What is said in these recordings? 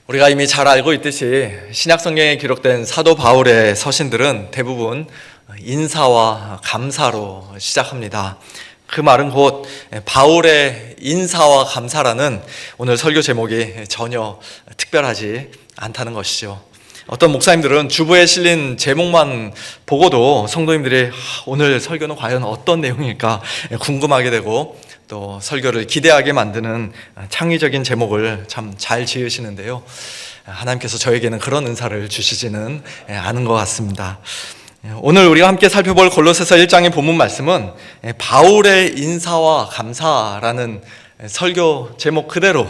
우리가 이미 잘 알고 있듯이 신약성경에 기록된 사도 바울의 서신들은 대부분 인사와 감사로 시작합니다. 그 말은 곧 바울의 인사와 감사라는 오늘 설교 제목이 전혀 특별하지 않다는 것이죠. 어떤 목사님들은 주보에 실린 제목만 보고도 성도님들이 오늘 설교는 과연 어떤 내용일까 궁금하게 되고 또 설교를 기대하게 만드는 창의적인 제목을 참 잘 지으시는데요. 하나님께서 저에게는 그런 은사를 주시지는 않은 것 같습니다. 오늘 우리가 함께 살펴볼 골로새서 1장의 본문 말씀은 바울의 인사와 감사라는 설교 제목 그대로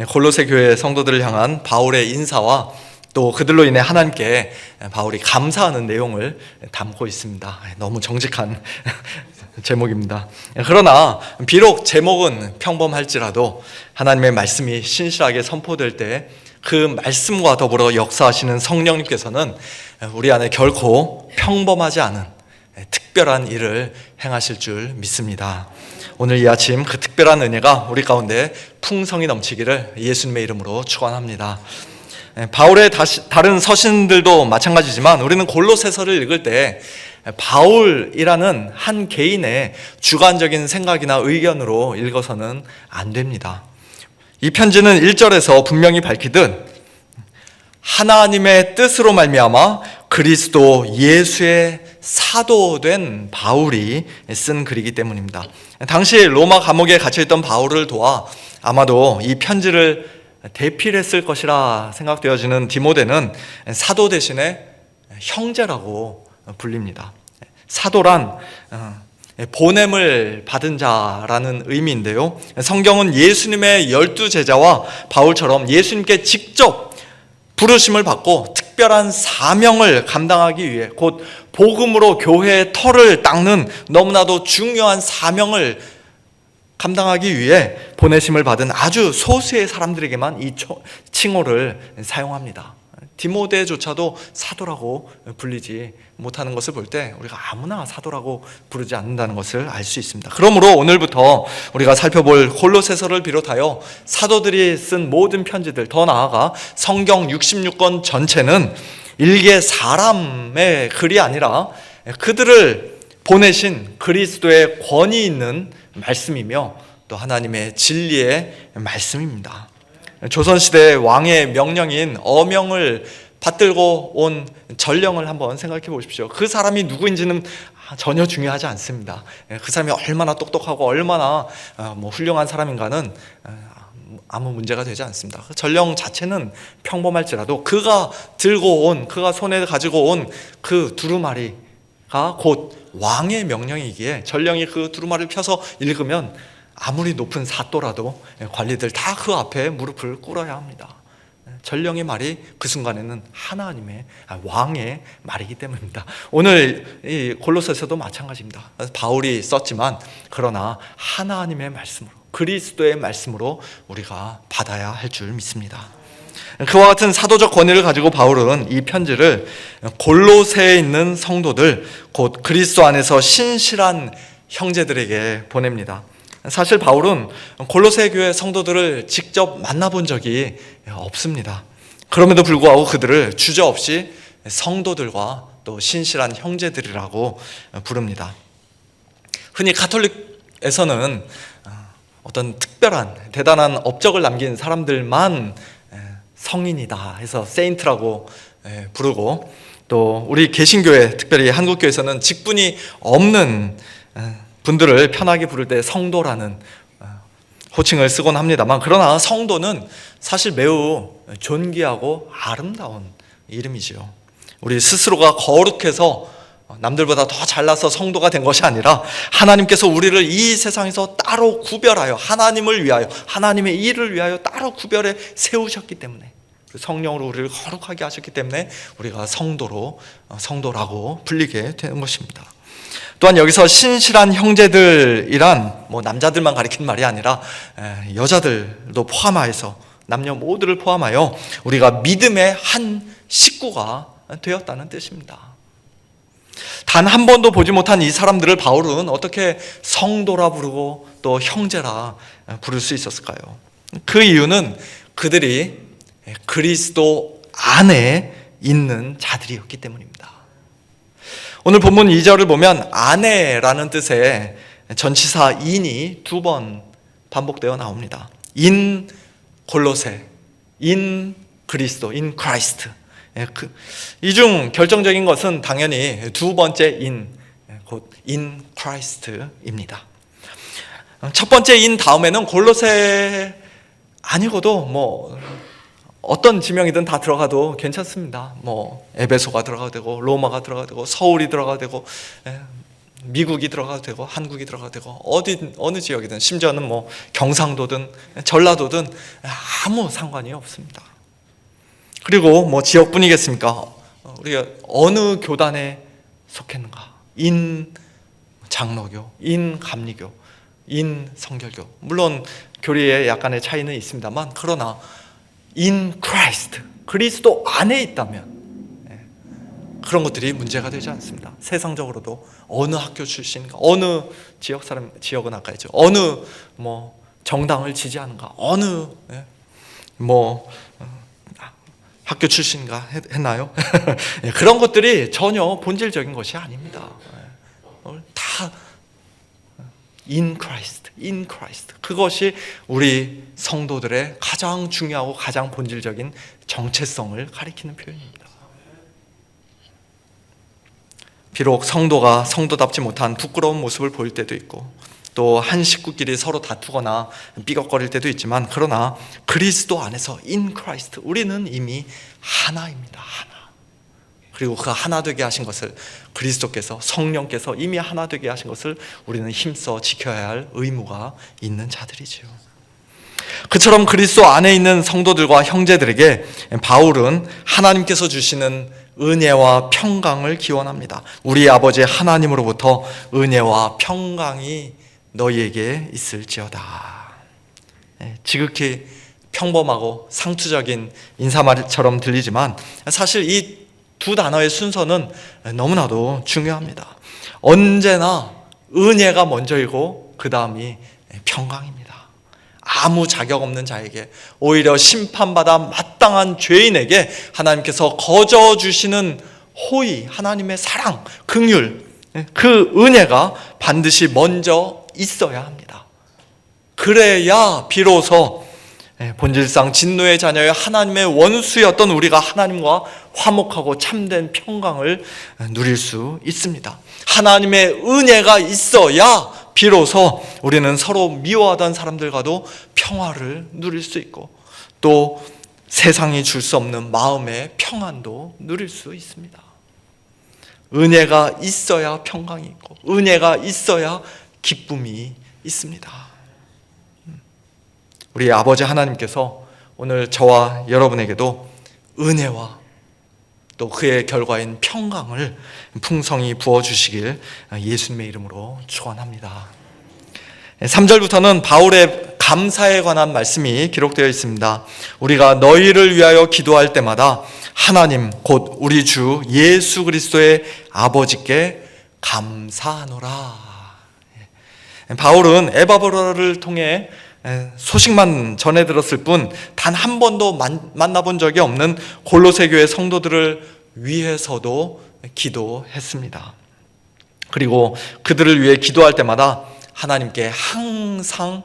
골로새 교회 성도들을 향한 바울의 인사와 또 그들로 인해 하나님께 바울이 감사하는 내용을 담고 있습니다. 너무 정직한 제목입니다. 그러나 비록 제목은 평범할지라도 하나님의 말씀이 신실하게 선포될 때 그 말씀과 더불어 역사하시는 성령님께서는 우리 안에 결코 평범하지 않은 특별한 일을 행하실 줄 믿습니다. 오늘 이 아침 그 특별한 은혜가 우리 가운데 풍성히 넘치기를 예수님의 이름으로 축원합니다. 바울의 다른 서신들도 마찬가지지만 우리는 골로새서를 읽을 때 바울이라는 한 개인의 주관적인 생각이나 의견으로 읽어서는 안 됩니다. 이 편지는 1절에서 분명히 밝히듯 하나님의 뜻으로 말미암아 그리스도 예수의 사도된 바울이 쓴 글이기 때문입니다. 당시 로마 감옥에 갇혀있던 바울을 도와 아마도 이 편지를 대필했을 것이라 생각되어지는 디모데는 사도 대신에 형제라고 불립니다. 사도란 보냄을 받은 자라는 의미인데요, 성경은 예수님의 12제자와 바울처럼 예수님께 직접 부르심을 받고 특별한 사명을 감당하기 위해 곧 복음으로 교회의 털을 닦는 너무나도 중요한 사명을 감당하기 위해 보내심을 받은 아주 소수의 사람들에게만 이 칭호를 사용합니다. 디모데조차도 사도라고 불리지 못하는 것을 볼 때 우리가 아무나 사도라고 부르지 않는다는 것을 알 수 있습니다. 그러므로 오늘부터 우리가 살펴볼 골로새서를 비롯하여 사도들이 쓴 모든 편지들, 더 나아가 성경 66권 전체는 일개 사람의 글이 아니라 그들을 보내신 그리스도의 권위 있는 말씀이며 또 하나님의 진리의 말씀입니다. 조선시대 왕의 명령인 어명을 받들고 온 전령을 한번 생각해 보십시오. 그 사람이 누구인지는 전혀 중요하지 않습니다. 그 사람이 얼마나 똑똑하고 얼마나 훌륭한 사람인가는 아무 문제가 되지 않습니다. 전령 자체는 평범할지라도 그가 손에 가지고 온 그 두루마리가 곧 왕의 명령이기에 전령이 그 두루마리를 펴서 읽으면 아무리 높은 사또라도 관리들 다 그 앞에 무릎을 꿇어야 합니다. 전령의 말이 그 순간에는 하나님의 왕의 말이기 때문입니다. 오늘 이 골로새서도 마찬가지입니다. 바울이 썼지만 그러나 하나님의 말씀으로, 그리스도의 말씀으로 우리가 받아야 할 줄 믿습니다. 그와 같은 사도적 권위를 가지고 바울은 이 편지를 골로새에 있는 성도들, 곧 그리스도 안에서 신실한 형제들에게 보냅니다. 사실 바울은 골로새 교회 성도들을 직접 만나본 적이 없습니다. 그럼에도 불구하고 그들을 주저없이 성도들과 또 신실한 형제들이라고 부릅니다. 흔히 가톨릭에서는 어떤 특별한 대단한 업적을 남긴 사람들만 성인이다 해서 세인트라고 부르고, 또 우리 개신교회, 특별히 한국교회에서는 직분이 없는 분들을 편하게 부를 때 성도라는 호칭을 쓰곤 합니다만, 그러나 성도는 사실 매우 존귀하고 아름다운 이름이지요. 우리 스스로가 거룩해서 남들보다 더 잘나서 성도가 된 것이 아니라 하나님께서 우리를 이 세상에서 따로 구별하여 하나님을 위하여, 하나님의 일을 위하여 따로 구별해 세우셨기 때문에, 성령으로 우리를 거룩하게 하셨기 때문에 우리가 성도라고 불리게 되는 것입니다. 또한 여기서 신실한 형제들이란 남자들만 가리키는 말이 아니라 여자들도 포함하여서, 남녀 모두를 포함하여 우리가 믿음의 한 식구가 되었다는 뜻입니다. 단 한 번도 보지 못한 이 사람들을 바울은 어떻게 성도라 부르고 또 형제라 부를 수 있었을까요? 그 이유는 그들이 그리스도 안에 있는 자들이었기 때문입니다. 오늘 본문 2절을 보면 안에라는 뜻의 전치사 in이 2번 반복되어 나옵니다. in 골로새, in 그리스도, in Christ. 이 중 결정적인 것은 당연히 두 번째 in, 곧 in Christ입니다. 첫 번째 in 다음에는 골로새 아니고도 뭐 어떤 지명이든 다 들어가도 괜찮습니다. 뭐 에베소가 들어가도 되고 로마가 들어가도 되고 서울이 들어가도 되고 미국이 들어가도 되고 한국이 들어가도 되고 어느 지역이든 심지어는 뭐 경상도든 전라도든 아무 상관이 없습니다. 그리고 뭐 지역뿐이겠습니까? 우리가 어느 교단에 속했는가? 인 장로교, 인 감리교, 인 성결교. 물론 교리에 약간의 차이는 있습니다만 그러나 in Christ, 그리스도 안에 있다면 그런 것들이 문제가 되지 않습니다. 세상적으로도 어느 학교 출신인가, 어느 지역 사람, 지역은 아까 했죠. 어느 뭐 정당을 지지하는가, 어느 뭐 학교 출신인가 했나요? 그런 것들이 전혀 본질적인 것이 아닙니다. 다 in Christ, in Christ. 그것이 우리 성도들의 가장 중요하고 가장 본질적인 정체성을 가리키는 표현입니다. 비록 성도가 성도답지 못한 부끄러운 모습을 보일 때도 있고 또 한 식구끼리 서로 다투거나 삐걱거릴 때도 있지만 그러나 그리스도 안에서 in Christ 우리는 이미 하나입니다. 하나. 그리고 그 하나 되게 하신 것을 그리스도께서 성령께서 이미 하나 되게 하신 것을 우리는 힘써 지켜야 할 의무가 있는 자들이지요. 그처럼 그리스도 안에 있는 성도들과 형제들에게 바울은 하나님께서 주시는 은혜와 평강을 기원합니다. 우리 아버지 하나님으로부터 은혜와 평강이 너희에게 있을지어다. 지극히 평범하고 상투적인 인사말처럼 들리지만 사실 이 두 단어의 순서는 너무나도 중요합니다. 언제나 은혜가 먼저이고 그 다음이 평강입니다. 아무 자격 없는 자에게, 오히려 심판받아 마땅한 죄인에게 하나님께서 거저 주시는 호의, 하나님의 사랑, 긍휼, 그 은혜가 반드시 먼저 있어야 합니다. 그래야 비로소 본질상 진노의 자녀여 하나님의 원수였던 우리가 하나님과 화목하고 참된 평강을 누릴 수 있습니다. 하나님의 은혜가 있어야 비로소 우리는 서로 미워하던 사람들과도 평화를 누릴 수 있고 또 세상이 줄 수 없는 마음의 평안도 누릴 수 있습니다. 은혜가 있어야 평강이 있고 은혜가 있어야 기쁨이 있습니다. 우리 아버지 하나님께서 오늘 저와 여러분에게도 은혜와 또 그의 결과인 평강을 풍성히 부어주시길 예수님의 이름으로 축원합니다. 3절부터는 바울의 감사에 관한 말씀이 기록되어 있습니다. 우리가 너희를 위하여 기도할 때마다 하나님 곧 우리 주 예수 그리스도의 아버지께 감사하노라. 바울은 에바브라를 통해 소식만 전해 들었을 뿐 단 한 번도 만나본 적이 없는 골로새 교회 성도들을 위해서도 기도했습니다. 그리고 그들을 위해 기도할 때마다 하나님께 항상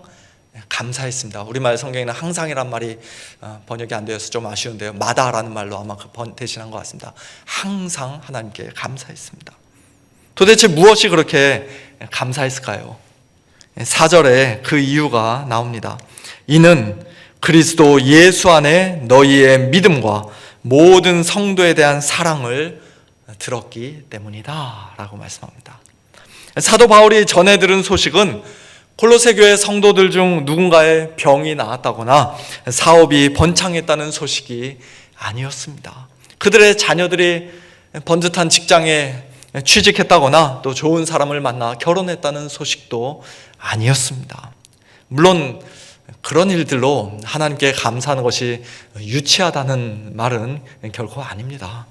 감사했습니다. 우리말 성경에는 항상이란 말이 번역이 안 되어서 좀 아쉬운데요. 마다라는 말로 아마 대신한 것 같습니다. 항상 하나님께 감사했습니다. 도대체 무엇이 그렇게 감사했을까요? 4절에 그 이유가 나옵니다. 이는 그리스도 예수 안에 너희의 믿음과 모든 성도에 대한 사랑을 들었기 때문이다 라고 말씀합니다. 사도 바울이 전해 들은 소식은 골로새 교회 성도들 중 누군가의 병이 나았다거나 사업이 번창했다는 소식이 아니었습니다. 그들의 자녀들이 번듯한 직장에 취직했다거나 또 좋은 사람을 만나 결혼했다는 소식도 아니었습니다. 물론 그런 일들로 하나님께 감사하는 것이 유치하다는 말은 결코 아닙니다.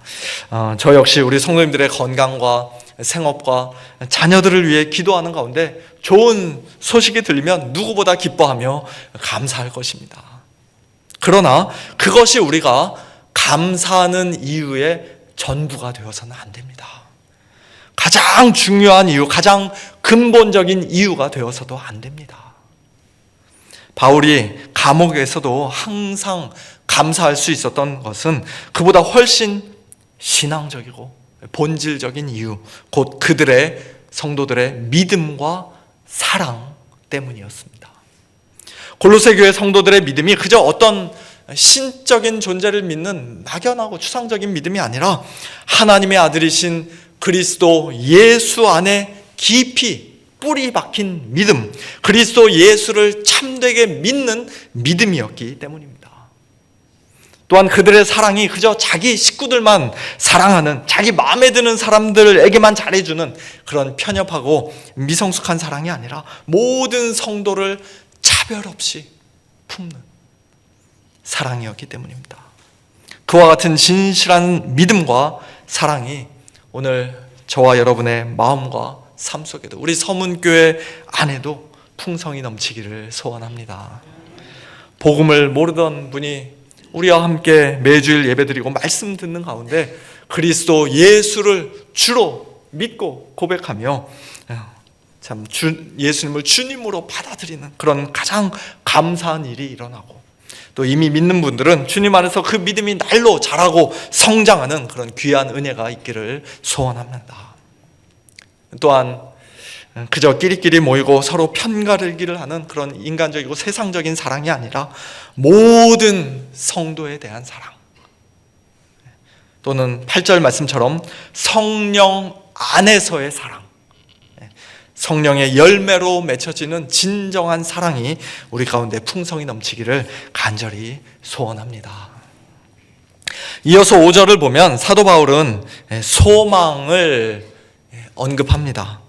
저 역시 우리 성도님들의 건강과 생업과 자녀들을 위해 기도하는 가운데 좋은 소식이 들리면 누구보다 기뻐하며 감사할 것입니다. 그러나 그것이 우리가 감사하는 이유의 전부가 되어서는 안 됩니다. 가장 중요한 이유, 가장 근본적인 이유가 되어서도 안 됩니다. 바울이 감옥에서도 항상 감사할 수 있었던 것은 그보다 훨씬 신앙적이고 본질적인 이유, 곧 그들의 성도들의 믿음과 사랑 때문이었습니다. 골로새 교회 성도들의 믿음이 그저 어떤 신적인 존재를 믿는 막연하고 추상적인 믿음이 아니라 하나님의 아들이신 그리스도 예수 안에 깊이 뿌리 박힌 믿음, 그리스도 예수를 참되게 믿는 믿음이었기 때문입니다. 또한 그들의 사랑이 그저 자기 식구들만 사랑하는, 자기 마음에 드는 사람들에게만 잘해주는 그런 편협하고 미성숙한 사랑이 아니라 모든 성도를 차별 없이 품는 사랑이었기 때문입니다. 그와 같은 진실한 믿음과 사랑이 오늘 저와 여러분의 마음과 삶 속에도, 우리 서문교회 안에도 풍성이 넘치기를 소원합니다. 복음을 모르던 분이 우리와 함께 매주일 예배드리고 말씀 듣는 가운데 그리스도 예수를 주로 믿고 고백하며 참 예수님을 주님으로 받아들이는 그런 가장 감사한 일이 일어나고, 또 이미 믿는 분들은 주님 안에서 그 믿음이 날로 자라고 성장하는 그런 귀한 은혜가 있기를 소원합니다. 또한 그저 끼리끼리 모이고 서로 편가르기를 하는 그런 인간적이고 세상적인 사랑이 아니라 모든 성도에 대한 사랑, 또는 8절 말씀처럼 성령 안에서의 사랑, 성령의 열매로 맺혀지는 진정한 사랑이 우리 가운데 풍성이 넘치기를 간절히 소원합니다. 이어서 5절을 보면 사도 바울은 소망을 언급합니다.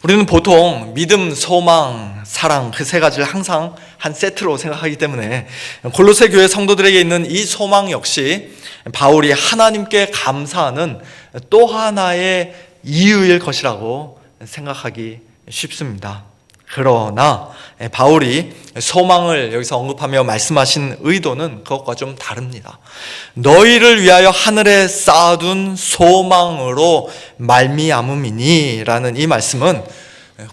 우리는 보통 믿음, 소망, 사랑 그 세 가지를 항상 한 세트로 생각하기 때문에 골로새 교회 성도들에게 있는 이 소망 역시 바울이 하나님께 감사하는 또 하나의 이유일 것이라고 생각하기 쉽습니다. 그러나 바울이 소망을 여기서 언급하며 말씀하신 의도는 그것과 좀 다릅니다. 너희를 위하여 하늘에 쌓아둔 소망으로 말미암음이니 라는 이 말씀은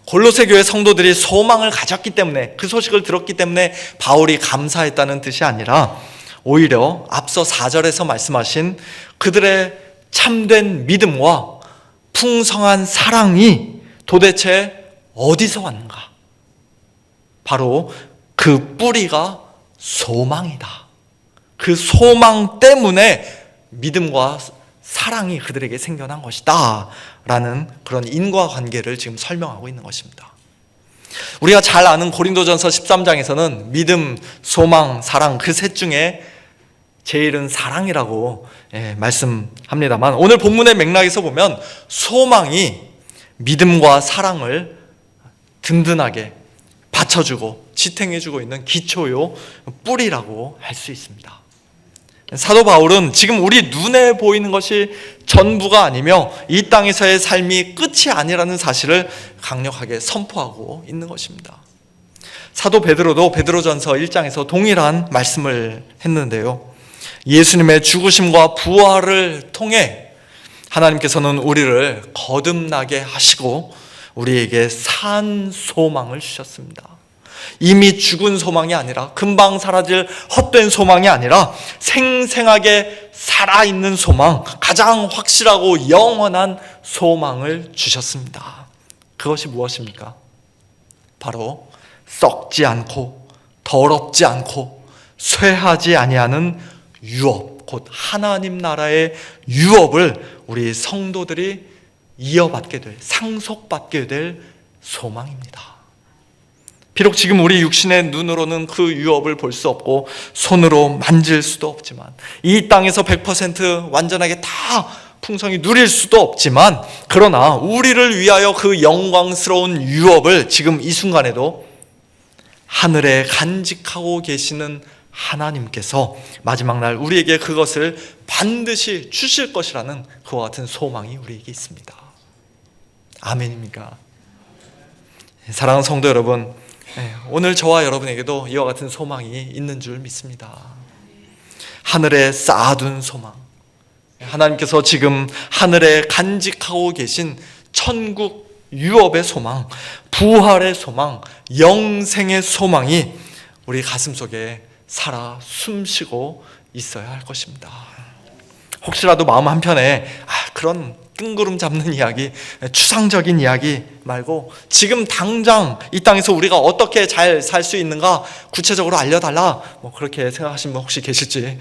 골로새 교회 성도들이 소망을 가졌기 때문에, 그 소식을 들었기 때문에 바울이 감사했다는 뜻이 아니라 오히려 앞서 4절에서 말씀하신 그들의 참된 믿음과 풍성한 사랑이 도대체 어디서 왔는가? 바로 그 뿌리가 소망이다. 그 소망 때문에 믿음과 사랑이 그들에게 생겨난 것이다 라는 그런 인과관계를 지금 설명하고 있는 것입니다. 우리가 잘 아는 고린도전서 13장에서는 믿음, 소망, 사랑 그 셋 중에 제일은 사랑이라고 말씀합니다만, 오늘 본문의 맥락에서 보면 소망이 믿음과 사랑을 든든하게 받쳐주고 지탱해주고 있는 기초요, 뿌리라고 할 수 있습니다. 사도 바울은 지금 우리 눈에 보이는 것이 전부가 아니며 이 땅에서의 삶이 끝이 아니라는 사실을 강력하게 선포하고 있는 것입니다. 사도 베드로도 베드로전서 1장에서 동일한 말씀을 했는데요, 예수님의 죽으심과 부활을 통해 하나님께서는 우리를 거듭나게 하시고 우리에게 산 소망을 주셨습니다. 이미 죽은 소망이 아니라, 금방 사라질 헛된 소망이 아니라 생생하게 살아있는 소망, 가장 확실하고 영원한 소망을 주셨습니다. 그것이 무엇입니까? 바로 썩지 않고 더럽지 않고 쇠하지 아니하는 유업, 곧 하나님 나라의 유업을 우리 성도들이 이어받게 될, 상속받게 될 소망입니다. 비록 지금 우리 육신의 눈으로는 그 유업을 볼 수 없고 손으로 만질 수도 없지만, 이 땅에서 100% 완전하게 다 풍성히 누릴 수도 없지만, 그러나 우리를 위하여 그 영광스러운 유업을 지금 이 순간에도 하늘에 간직하고 계시는 하나님께서 마지막 날 우리에게 그것을 반드시 주실 것이라는 그와 같은 소망이 우리에게 있습니다. 아멘입니까? 사랑하는 성도 여러분, 오늘 저와 여러분에게도 이와 같은 소망이 있는 줄 믿습니다. 하늘에 쌓아둔 소망, 하나님께서 지금 하늘에 간직하고 계신 천국 유업의 소망, 부활의 소망, 영생의 소망이 우리 가슴속에 살아 숨쉬고 있어야 할 것입니다. 혹시라도 마음 한편에 그런 뜬구름 잡는 이야기, 추상적인 이야기 말고 지금 당장 이 땅에서 우리가 어떻게 잘 살 수 있는가 구체적으로 알려달라, 그렇게 생각하시는 분 혹시 계실지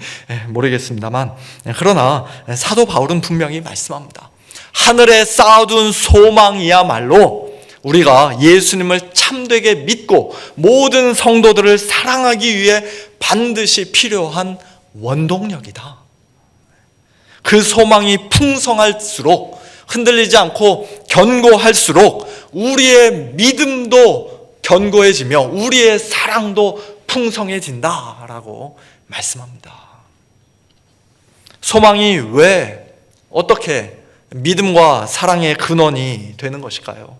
모르겠습니다만, 그러나 사도 바울은 분명히 말씀합니다. 하늘에 쌓아둔 소망이야말로 우리가 예수님을 참되게 믿고 모든 성도들을 사랑하기 위해 반드시 필요한 원동력이다. 그 소망이 풍성할수록, 흔들리지 않고 견고할수록 우리의 믿음도 견고해지며 우리의 사랑도 풍성해진다라고 말씀합니다. 소망이 왜, 어떻게 믿음과 사랑의 근원이 되는 것일까요?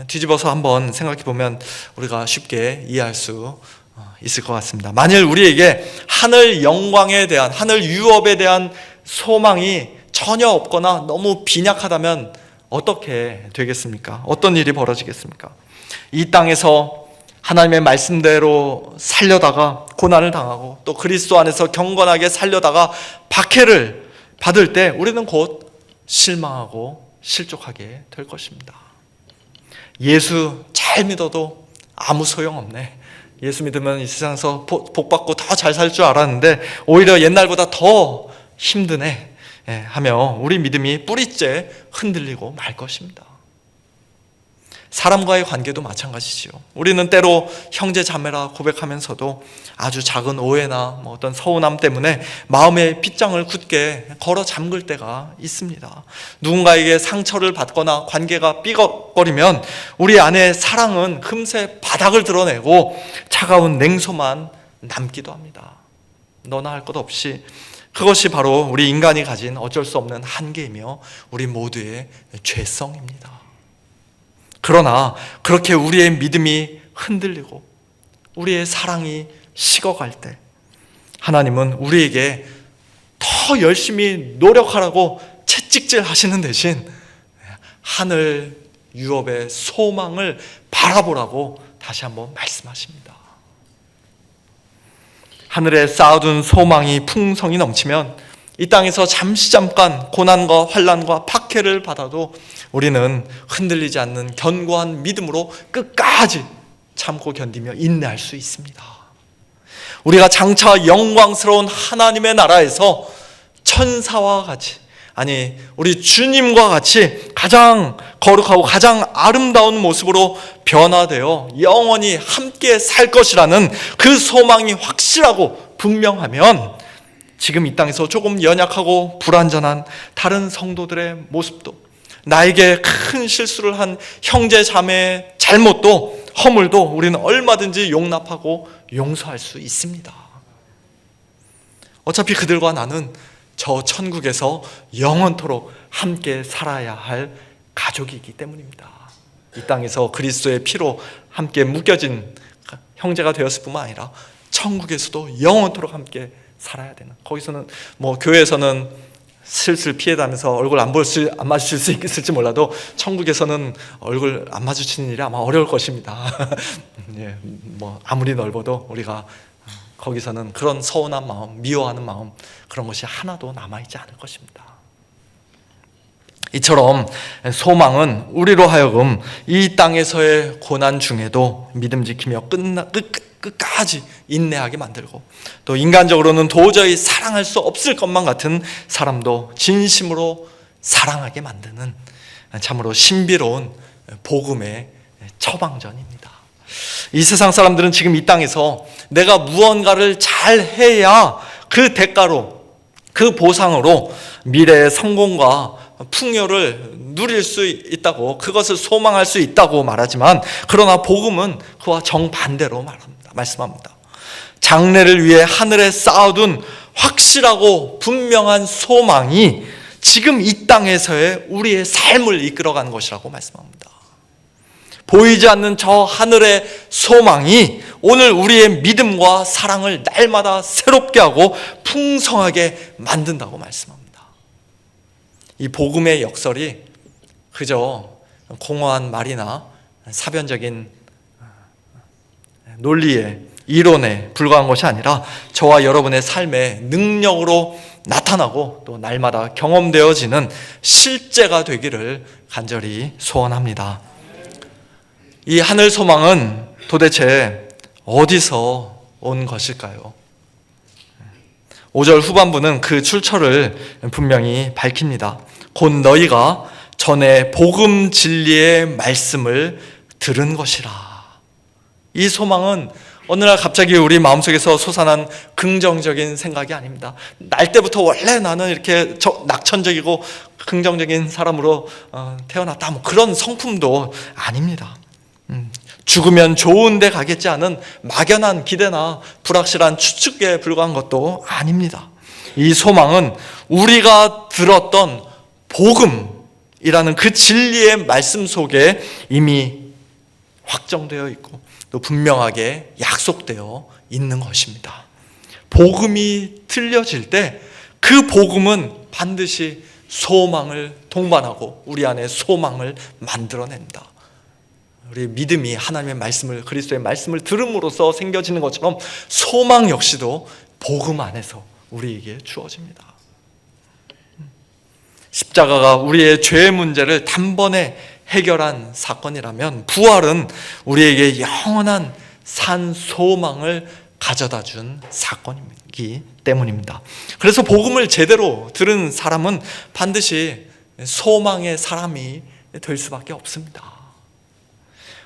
뒤집어서 한번 생각해 보면 우리가 쉽게 이해할 수 있을 것 같습니다. 만일 우리에게 하늘 영광에 대한, 하늘 유업에 대한 소망이 전혀 없거나 너무 빈약하다면 어떻게 되겠습니까? 어떤 일이 벌어지겠습니까? 이 땅에서 하나님의 말씀대로 살려다가 고난을 당하고 또 그리스도 안에서 경건하게 살려다가 박해를 받을 때 우리는 곧 실망하고 실족하게 될 것입니다. 예수 잘 믿어도 아무 소용없네. 예수 믿으면 이 세상에서 복받고 더 잘 살 줄 알았는데 오히려 옛날보다 더 힘드네 하며 우리 믿음이 뿌리째 흔들리고 말 것입니다. 사람과의 관계도 마찬가지지요. 우리는 때로 형제 자매라 고백하면서도 아주 작은 오해나 어떤 서운함 때문에 마음의 빗장을 굳게 걸어 잠글 때가 있습니다. 누군가에게 상처를 받거나 관계가 삐걱거리면 우리 안에 사랑은 금세 바닥을 드러내고 차가운 냉소만 남기도 합니다. 너나 할 것 없이. 그것이 바로 우리 인간이 가진 어쩔 수 없는 한계이며 우리 모두의 죄성입니다. 그러나 그렇게 우리의 믿음이 흔들리고 우리의 사랑이 식어갈 때 하나님은 우리에게 더 열심히 노력하라고 채찍질 하시는 대신 하늘 유업의 소망을 바라보라고 다시 한번 말씀하십니다. 하늘에 쌓아둔 소망이 풍성이 넘치면 이 땅에서 잠깐 고난과 환난과 박해를 받아도 우리는 흔들리지 않는 견고한 믿음으로 끝까지 참고 견디며 인내할 수 있습니다. 우리가 장차 영광스러운 하나님의 나라에서 천사와 같이, 아니 우리 주님과 같이 가장 거룩하고 가장 아름다운 모습으로 변화되어 영원히 함께 살 것이라는 그 소망이 확실하고 분명하면 지금 이 땅에서 조금 연약하고 불완전한 다른 성도들의 모습도, 나에게 큰 실수를 한 형제 자매의 잘못도 허물도 우리는 얼마든지 용납하고 용서할 수 있습니다. 어차피 그들과 나는 저 천국에서 영원토록 함께 살아야 할 가족이기 때문입니다. 이 땅에서 그리스도의 피로 함께 묶여진 형제가 되었을 뿐만 아니라 천국에서도 영원토록 함께 살아야 되는, 거기서는 교회에서는 슬슬 피해다면서 얼굴 안 마주칠 수 있을지 몰라도 천국에서는 얼굴 안 마주치는 일이 아마 어려울 것입니다. 예, 아무리 넓어도 우리가 거기서는 그런 서운한 마음, 미워하는 마음, 그런 것이 하나도 남아있지 않을 것입니다. 이처럼 소망은 우리로 하여금 이 땅에서의 고난 중에도 믿음 지키며 끝까지 인내하게 만들고, 또 인간적으로는 도저히 사랑할 수 없을 것만 같은 사람도 진심으로 사랑하게 만드는 참으로 신비로운 복음의 처방전입니다. 이 세상 사람들은 지금 이 땅에서 내가 무언가를 잘 해야 그 대가로, 그 보상으로 미래의 성공과 풍요를 누릴 수 있다고, 그것을 소망할 수 있다고 말하지만, 그러나 복음은 그와 정반대로 말씀합니다. 장래를 위해 하늘에 쌓아둔 확실하고 분명한 소망이 지금 이 땅에서의 우리의 삶을 이끌어가는 것이라고 말씀합니다. 보이지 않는 저 하늘의 소망이 오늘 우리의 믿음과 사랑을 날마다 새롭게 하고 풍성하게 만든다고 말씀합니다. 이 복음의 역설이 그저 공허한 말이나 사변적인 논리의 이론에 불과한 것이 아니라 저와 여러분의 삶의 능력으로 나타나고 또 날마다 경험되어지는 실제가 되기를 간절히 소원합니다. 이 하늘 소망은 도대체 어디서 온 것일까요? 5절 후반부는 그 출처를 분명히 밝힙니다. 곧 너희가 전에 복음 진리의 말씀을 들은 것이라. 이 소망은 어느 날 갑자기 우리 마음속에서 솟아난 긍정적인 생각이 아닙니다. 날 때부터 원래 나는 이렇게 낙천적이고 긍정적인 사람으로 태어났다, 뭐 그런 성품도 아닙니다. 죽으면 좋은 데 가겠지 하는 막연한 기대나 불확실한 추측에 불과한 것도 아닙니다. 이 소망은 우리가 들었던 복음이라는 그 진리의 말씀 속에 이미 확정되어 있고 또 분명하게 약속되어 있는 것입니다. 복음이 들려질 때 그 복음은 반드시 소망을 동반하고 우리 안에 소망을 만들어낸다. 우리 믿음이 하나님의 말씀을, 그리스도의 말씀을 들음으로써 생겨지는 것처럼 소망 역시도 복음 안에서 우리에게 주어집니다. 십자가가 우리의 죄의 문제를 단번에 해결한 사건이라면 부활은 우리에게 영원한 산 소망을 가져다 준 사건이기 때문입니다. 그래서 복음을 제대로 들은 사람은 반드시 소망의 사람이 될 수밖에 없습니다.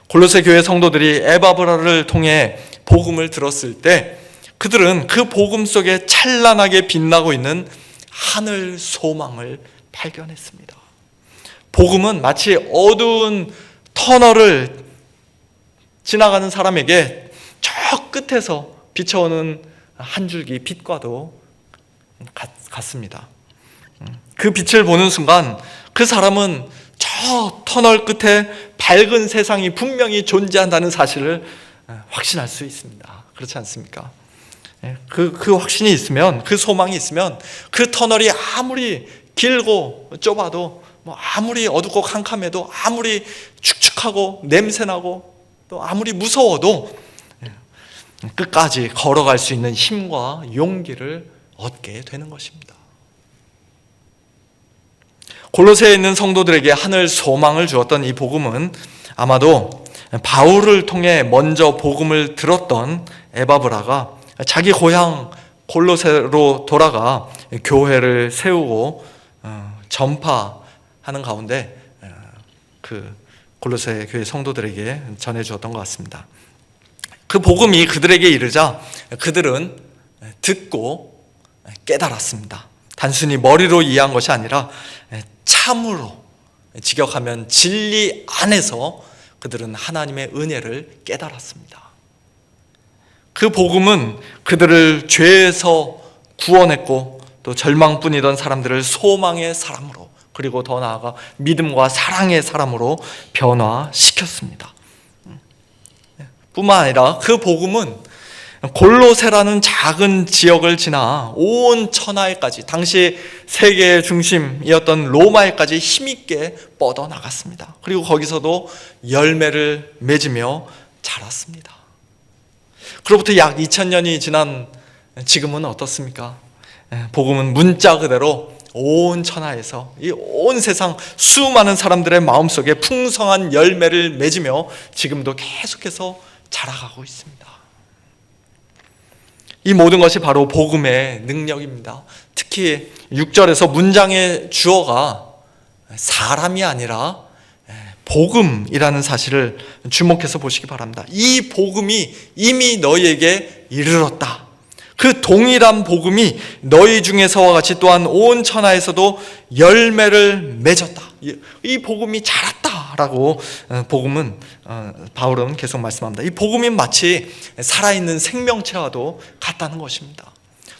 골로새 교회 성도들이 에바브라를 통해 복음을 들었을 때 그들은 그 복음 속에 찬란하게 빛나고 있는 하늘 소망을 발견했습니다. 복음은 마치 어두운 터널을 지나가는 사람에게 저 끝에서 비춰오는 한 줄기 빛과도 같습니다. 그 빛을 보는 순간 그 사람은 저 터널 끝에 밝은 세상이 분명히 존재한다는 사실을 확신할 수 있습니다. 그렇지 않습니까? 그 확신이 있으면, 그 소망이 있으면 그 터널이 아무리 길고 좁아도, 아무리 어둡고 캄캄해도, 아무리 축축하고 냄새나고 또 아무리 무서워도 끝까지 걸어갈 수 있는 힘과 용기를 얻게 되는 것입니다. 골로새에 있는 성도들에게 하늘 소망을 주었던 이 복음은 아마도 바울을 통해 먼저 복음을 들었던 에바브라가 자기 고향 골로새로 돌아가 교회를 세우고 전파하는 가운데 그 골로새 교회 성도들에게 전해주었던 것 같습니다. 그 복음이 그들에게 이르자 그들은 듣고 깨달았습니다. 단순히 머리로 이해한 것이 아니라 참으로, 직역하면 진리 안에서 그들은 하나님의 은혜를 깨달았습니다. 그 복음은 그들을 죄에서 구원했고 또 절망뿐이던 사람들을 소망의 사람으로, 그리고 더 나아가 믿음과 사랑의 사람으로 변화시켰습니다. 뿐만 아니라 그 복음은 골로새라는 작은 지역을 지나 온 천하에까지, 당시 세계의 중심이었던 로마에까지 힘있게 뻗어나갔습니다. 그리고 거기서도 열매를 맺으며 자랐습니다. 그로부터 약 2000년이 지난 지금은 어떻습니까? 복음은 문자 그대로 온 천하에서, 이 온 세상 수많은 사람들의 마음속에 풍성한 열매를 맺으며 지금도 계속해서 자라가고 있습니다. 이 모든 것이 바로 복음의 능력입니다. 특히 6절에서 문장의 주어가 사람이 아니라 복음이라는 사실을 주목해서 보시기 바랍니다. 이 복음이 이미 너희에게 이르렀다. 그 동일한 복음이 너희 중에서와 같이 또한 온 천하에서도 열매를 맺었다. 이 복음이 자랐다라고 바울은 계속 말씀합니다. 이 복음이 마치 살아있는 생명체와도 같다는 것입니다.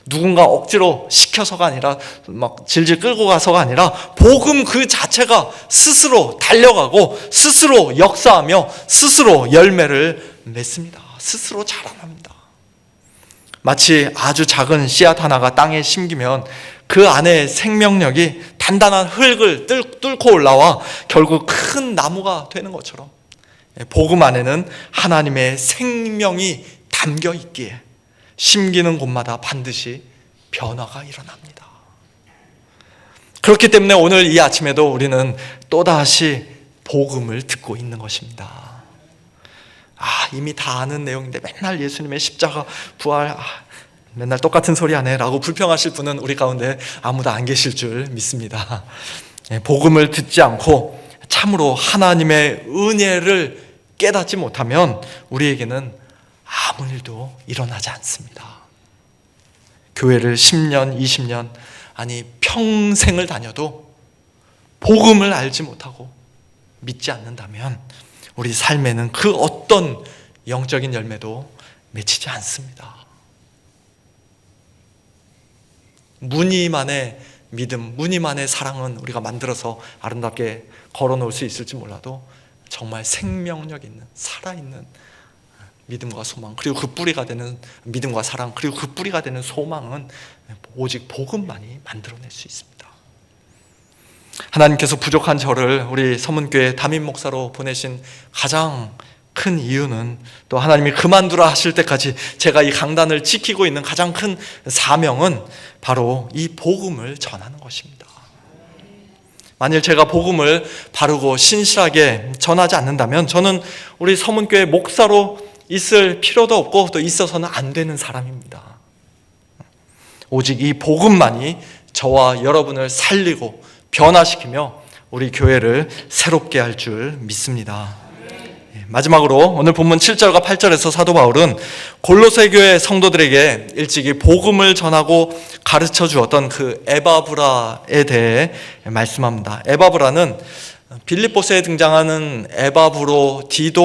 누군가 억지로 시켜서가 아니라 막 질질 끌고 가서가 아니라 복음 그 자체가 스스로 달려가고 스스로 역사하며 스스로 열매를 맺습니다. 스스로 자라납니다. 마치 아주 작은 씨앗 하나가 땅에 심기면 그 안에 생명력이 단단한 흙을 뚫고 올라와 결국 큰 나무가 되는 것처럼 복음 안에는 하나님의 생명이 담겨 있기에 심기는 곳마다 반드시 변화가 일어납니다. 그렇기 때문에 오늘 이 아침에도 우리는 또다시 복음을 듣고 있는 것입니다. 이미 다 아는 내용인데 맨날 예수님의 십자가, 부활, 맨날 똑같은 소리 하네 라고 불평하실 분은 우리 가운데 아무도 안 계실 줄 믿습니다. 복음을 듣지 않고 참으로 하나님의 은혜를 깨닫지 못하면 우리에게는 아무 일도 일어나지 않습니다. 교회를 10년, 20년, 아니 평생을 다녀도 복음을 알지 못하고 믿지 않는다면 우리 삶에는 그 어떤 영적인 열매도 맺히지 않습니다. 무늬만의 믿음, 무늬만의 사랑은 우리가 만들어서 아름답게 걸어놓을 수 있을지 몰라도 정말 생명력 있는, 살아있는 믿음과 소망, 그리고 그 뿌리가 되는 믿음과 사랑, 그리고 그 뿌리가 되는 소망은 오직 복음만이 만들어낼 수 있습니다. 하나님께서 부족한 저를 우리 서문교회 담임 목사로 보내신 가장 큰 이유는, 또 하나님이 그만두라 하실 때까지 제가 이 강단을 지키고 있는 가장 큰 사명은 바로 이 복음을 전하는 것입니다. 만일 제가 복음을 바르고 신실하게 전하지 않는다면 저는 우리 서문교회 목사로 있을 필요도 없고 또 있어서는 안 되는 사람입니다. 오직 이 복음만이 저와 여러분을 살리고 변화시키며 우리 교회를 새롭게 할 줄 믿습니다. 마지막으로 오늘 본문 7절과 8절에서 사도 바울은 골로새 교회 성도들에게 일찍이 복음을 전하고 가르쳐 주었던 그 에바브라에 대해 말씀합니다. 에바브라는 빌립보서에 등장하는 에바브로디도라는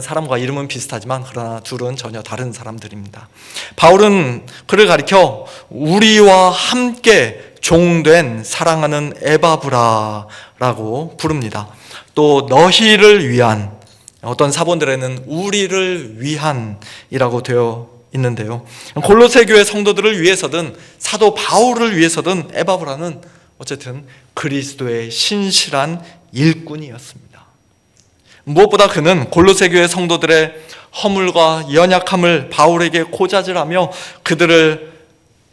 사람과 이름은 비슷하지만 그러나 둘은 전혀 다른 사람들입니다. 바울은 그를 가리켜 우리와 함께 종된 사랑하는 에바브라라고 부릅니다. 또 너희를 위한, 어떤 사본들에는 우리를 위한이라고 되어 있는데요. 골로새 교회 성도들을 위해서든 사도 바울을 위해서든 에바브라는 어쨌든 그리스도의 신실한 일꾼이었습니다. 무엇보다 그는 골로새 교회 성도들의 허물과 연약함을 바울에게 고자질하며 그들을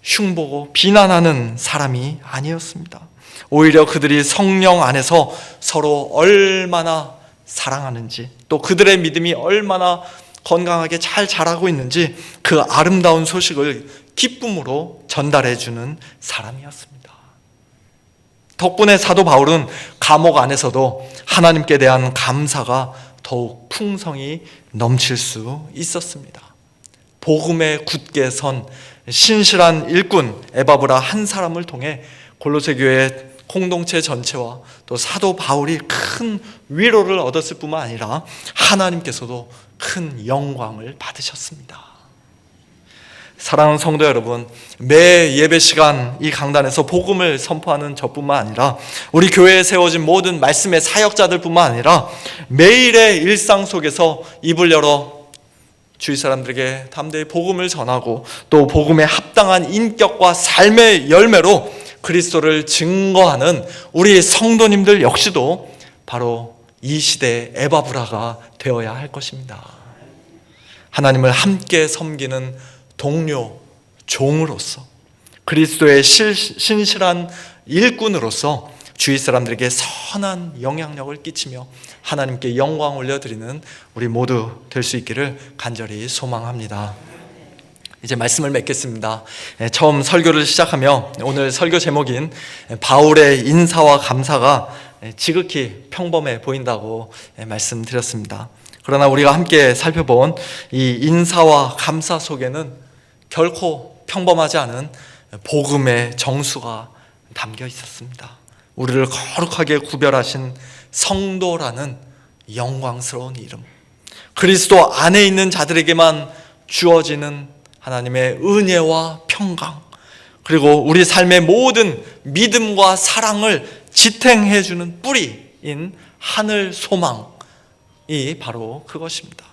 흉보고 비난하는 사람이 아니었습니다. 오히려 그들이 성령 안에서 서로 얼마나 사랑하는지, 또 그들의 믿음이 얼마나 건강하게 잘 자라고 있는지 그 아름다운 소식을 기쁨으로 전달해 주는 사람이었습니다. 덕분에 사도 바울은 감옥 안에서도 하나님께 대한 감사가 더욱 풍성히 넘칠 수 있었습니다. 복음에 굳게 선 신실한 일꾼 에바브라 한 사람을 통해 골로새 교회 공동체 전체와 또 사도 바울이 큰 위로를 얻었을 뿐만 아니라 하나님께서도 큰 영광을 받으셨습니다. 사랑하는 성도 여러분, 매 예배 시간 이 강단에서 복음을 선포하는 저뿐만 아니라 우리 교회에 세워진 모든 말씀의 사역자들 뿐만 아니라 매일의 일상 속에서 입을 열어 주위 사람들에게 담대히 복음을 전하고 또 복음에 합당한 인격과 삶의 열매로 그리스도를 증거하는 우리 성도님들 역시도 바로 이 시대의 에바브라가 되어야 할 것입니다. 하나님을 함께 섬기는 동료, 종으로서 그리스도의 신실한 일꾼으로서 주위 사람들에게 선한 영향력을 끼치며 하나님께 영광 올려드리는 우리 모두 될 수 있기를 간절히 소망합니다. 이제 말씀을 맺겠습니다. 처음 설교를 시작하며 오늘 설교 제목인 바울의 인사와 감사가 지극히 평범해 보인다고 말씀드렸습니다. 그러나 우리가 함께 살펴본 이 인사와 감사 속에는 결코 평범하지 않은 복음의 정수가 담겨 있었습니다. 우리를 거룩하게 구별하신 성도라는 영광스러운 이름, 그리스도 안에 있는 자들에게만 주어지는 하나님의 은혜와 평강, 그리고 우리 삶의 모든 믿음과 사랑을 지탱해 주는 뿌리인 하늘 소망이 바로 그것입니다.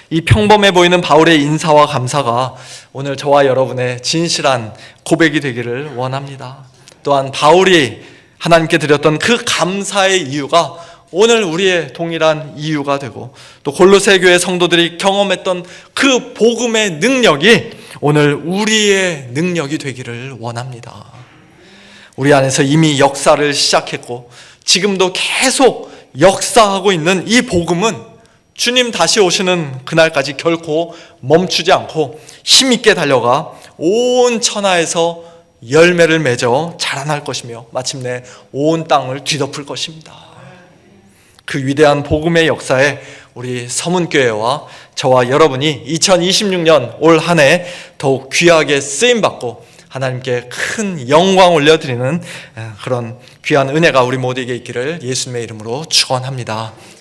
이 평범해 보이는 바울의 인사와 감사가 오늘 저와 여러분의 진실한 고백이 되기를 원합니다. 또한 바울이 하나님께 드렸던 그 감사의 이유가 오늘 우리의 동일한 이유가 되고, 또 골로새 교회 성도들이 경험했던 그 복음의 능력이 오늘 우리의 능력이 되기를 원합니다. 우리 안에서 이미 역사를 시작했고 지금도 계속 역사하고 있는 이 복음은 주님 다시 오시는 그날까지 결코 멈추지 않고 힘있게 달려가 온 천하에서 열매를 맺어 자라날 것이며 마침내 온 땅을 뒤덮을 것입니다. 그 위대한 복음의 역사에 우리 서문교회와 저와 여러분이 2026년 올 한 해 더욱 귀하게 쓰임받고 하나님께 큰 영광 올려드리는 그런 귀한 은혜가 우리 모두에게 있기를 예수님의 이름으로 축원합니다.